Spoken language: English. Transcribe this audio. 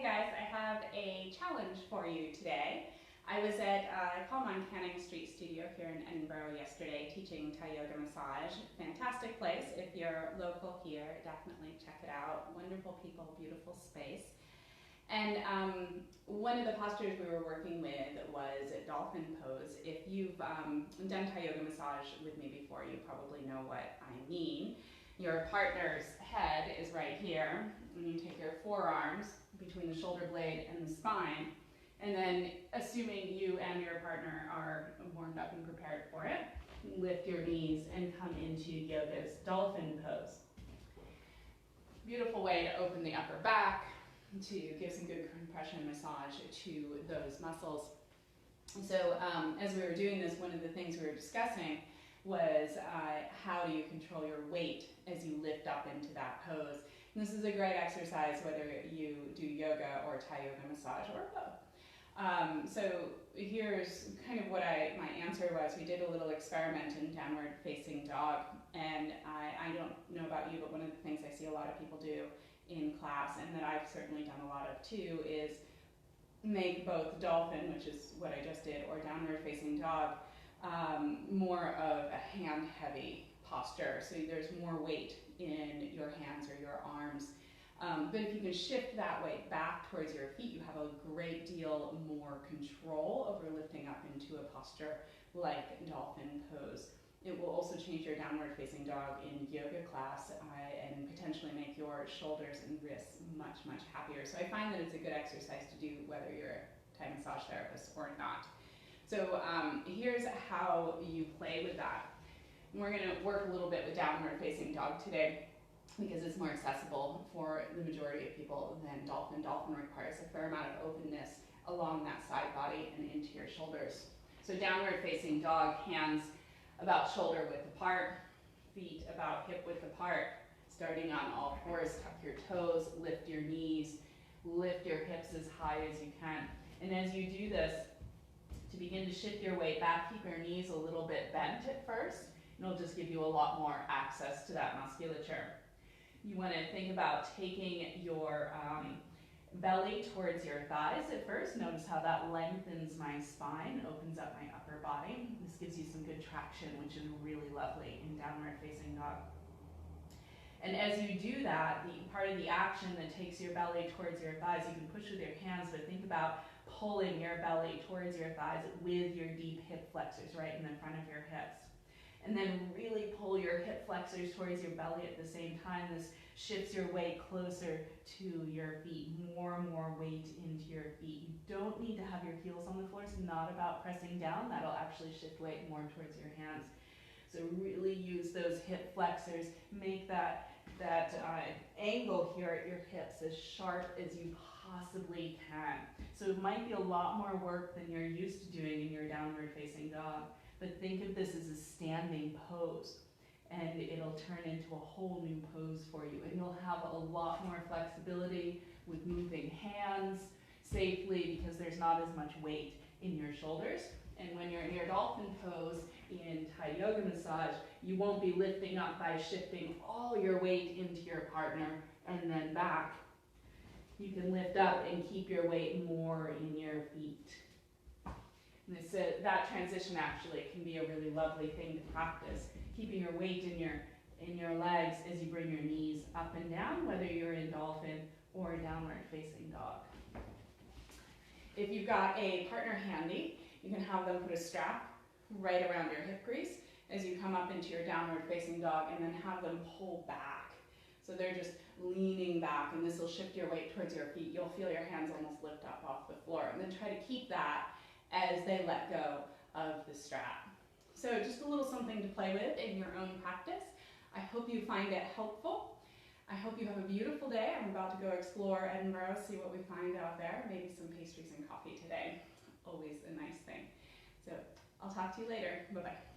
guys, I have a challenge for you today. I was at Calmon Canning Street Studio here in Edinburgh yesterday teaching Thai yoga massage. Fantastic place. If you're local here, definitely check it out. Wonderful people, beautiful space. And one of the postures we were working with was Dolphin pose. If you've done Thai yoga massage with me before, you probably know what I mean. Your partner's head is right here, and you take your forearms between the shoulder blade and the spine, and then, assuming you and your partner are warmed up and prepared for it, lift your knees and come into yoga's dolphin pose. Beautiful way to open the upper back, to give some good compression and massage to those muscles. So as we were doing this, one of the things we were discussing was how do you control your weight as you lift up into that pose. And this is a great exercise whether you do yoga or Thai yoga massage or both. So here's kind of what my answer was. We did a little experiment in downward facing dog, and I don't know about you, but one of the things I see a lot of people do in class, and that I've certainly done a lot of too, is make both dolphin, which is what I just did, or downward facing dog, more of a hand heavy posture. So there's more weight in your hands or your arms. But if you can shift that weight back towards your feet, you have a great deal more control over lifting up into a posture like dolphin pose. It will also change your downward facing dog in yoga class and potentially make your shoulders and wrists much, much happier. So I find that it's a good exercise to do whether you're a Thai massage therapist or not. So here's how you play with that. We're going to work a little bit with downward facing dog today because it's more accessible for the majority of people than dolphin. Dolphin requires a fair amount of openness along that side body and into your shoulders. So downward facing dog, hands about shoulder width apart, feet about hip width apart, starting on all fours, tuck your toes, lift your knees, lift your hips as high as you can. And as you do this, to begin to shift your weight back, keep your knees a little bit bent at first, and it'll just give you a lot more access to that musculature. You want to think about taking your belly towards your thighs at first. Notice how that lengthens my spine, opens up my upper body. This gives you some good traction, which is really lovely in downward facing dog. And as you do that, the part of the action that takes your belly towards your thighs, you can push with your hands, but think about pulling your belly towards your thighs with your deep hip flexors right in the front of your hips. And then really pull your hip flexors towards your belly at the same time. This shifts your weight closer to your feet, more and more weight into your feet. You don't need to have your heels on the floor. It's not about pressing down. That'll actually shift weight more towards your hands. So really use those hip flexors. Make that angle here at your hips as sharp as you possibly can. So it might be a lot more work than you're used to doing in your downward facing dog, but think of this as a standing pose, and it'll turn into a whole new pose for you, and you'll have a lot more flexibility with moving hands safely because there's not as much weight in your shoulders. And when you're in your dolphin pose in Thai yoga massage, you won't be lifting up by shifting all your weight into your partner and then back. You can lift up and keep your weight more in your feet. And that transition actually can be a really lovely thing to practice, keeping your weight in your legs as you bring your knees up and down, whether you're in dolphin or downward facing dog. If you've got a partner handy, you can have them put a strap right around your hip crease as you come up into your downward facing dog, and then have them pull back. So they're just leaning back, and this will shift your weight towards your feet. You'll feel your hands almost lift up off the floor, and then try to keep that as they let go of the strap. So just a little something to play with in your own practice. I hope you find it helpful. I hope you have a beautiful day. I'm about to go explore Edinburgh, see what we find out there. Maybe some pastries and coffee today. Always a nice thing. So I'll talk to you later. Bye-bye.